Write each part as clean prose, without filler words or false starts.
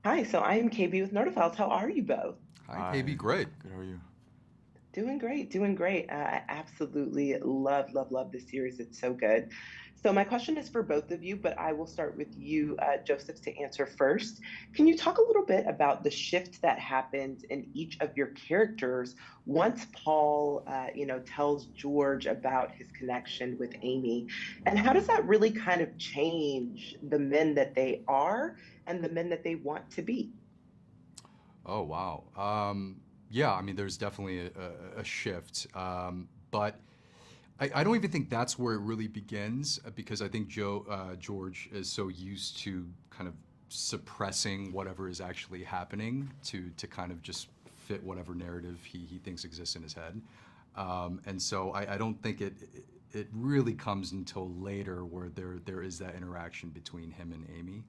Hi, so I am KB with Nerdophiles. How are you both? Hi, KB. Hi, Great. good. How are you? Doing great, doing great. I absolutely love this series. It's so good. So, my question is for both of you, but I will start with you, Joseph, to answer first. Can you talk a little bit about the shift that happens in each of your characters once Paul, tells George about his connection with Amy, and how does that really kind of change the men that they are and the men that they want to be? Oh, wow. Yeah, I mean, there's definitely a shift. But I don't even think that's where it really begins because I think George is so used to kind of suppressing whatever is actually happening to kind of just fit whatever narrative he thinks exists in his head. And so I don't think it really comes until later where there is that interaction between him and Amy.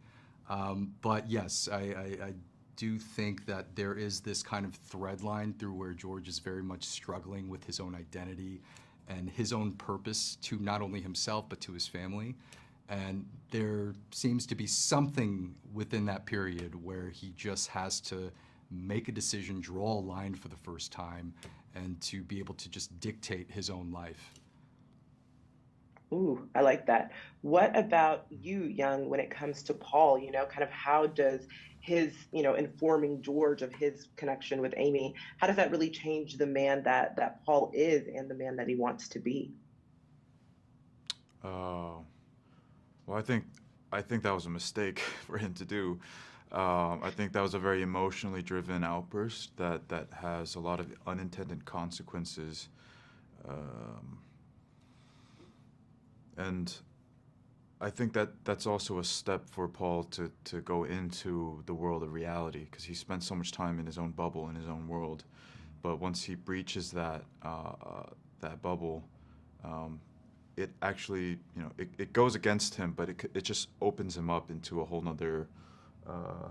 But yes, I do think that there is this kind of thread line through where George is very much struggling with his own identity and his own purpose to not only himself but to his family. And there seems to be something within that period where he just has to make a decision, draw a line for the first time, and to be able to just dictate his own life. Ooh, I like that. What about you, Young, when it comes to Paul? Kind of how does his, informing George of his connection with Amy, how does that really change the man that Paul is and the man that he wants to be? Uh, well, I think that was a mistake for him to do. I think that was a very emotionally driven outburst that has a lot of unintended consequences, um, and I think that's also a step for Paul to go into the world of reality because he spent so much time in his own bubble in his own world. But once he breaches that bubble, um, it actually, it goes against him, but it just opens him up into a whole nother uh,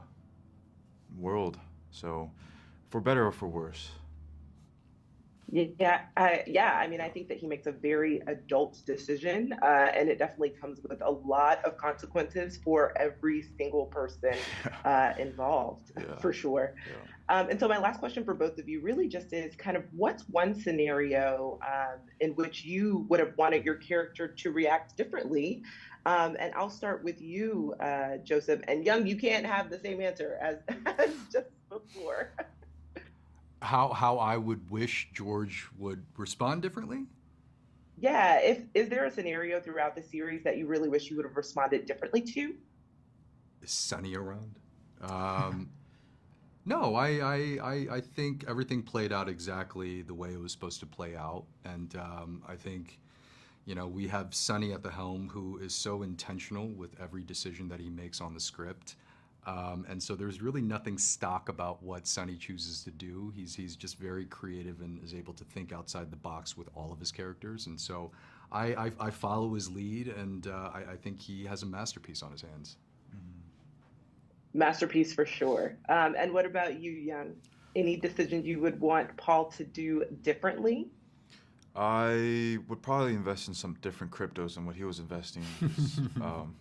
world. So, for better or for worse. Yeah. I mean, I think that he makes a very adult decision, and it definitely comes with a lot of consequences for every single person Yeah, involved, yeah, for sure. yeah. And so, my last question for both of you really just is kind of what's one scenario in which you would have wanted your character to react differently? And I'll start with you, Joseph. And Young, you can't have the same answer as, as just before. How I would wish George would respond differently? Yeah, if is there a scenario throughout the series that you really wish you would have responded differently to? Is Sunny around? Um, No, I think everything played out exactly the way it was supposed to play out. And I think, we have Sonny at the helm who is so intentional with every decision that he makes on the script. And so there's really nothing stock about what Sonny chooses to do. He's just very creative and is able to think outside the box with all of his characters. And so I follow his lead, and I think he has a masterpiece on his hands. Mhm. Masterpiece for sure. And what about you, Young? Any decisions you would want Paul to do differently? I would probably invest in some different cryptos than what he was investing in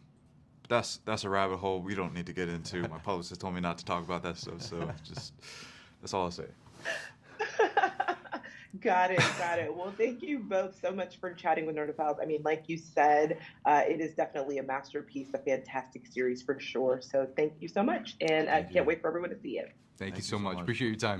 because that's a rabbit hole we don't need to get into. My publicist told me not to talk about that stuff, so just that's all I'll say. Got it, got it. Well, thank you both so much for chatting with Nerdophiles. I mean, like you said, it is definitely a masterpiece, a fantastic series for sure. So thank you so much, and I Thank can't you. wait for everyone to see it. Thank you Thank you so so much. much. Appreciate your time.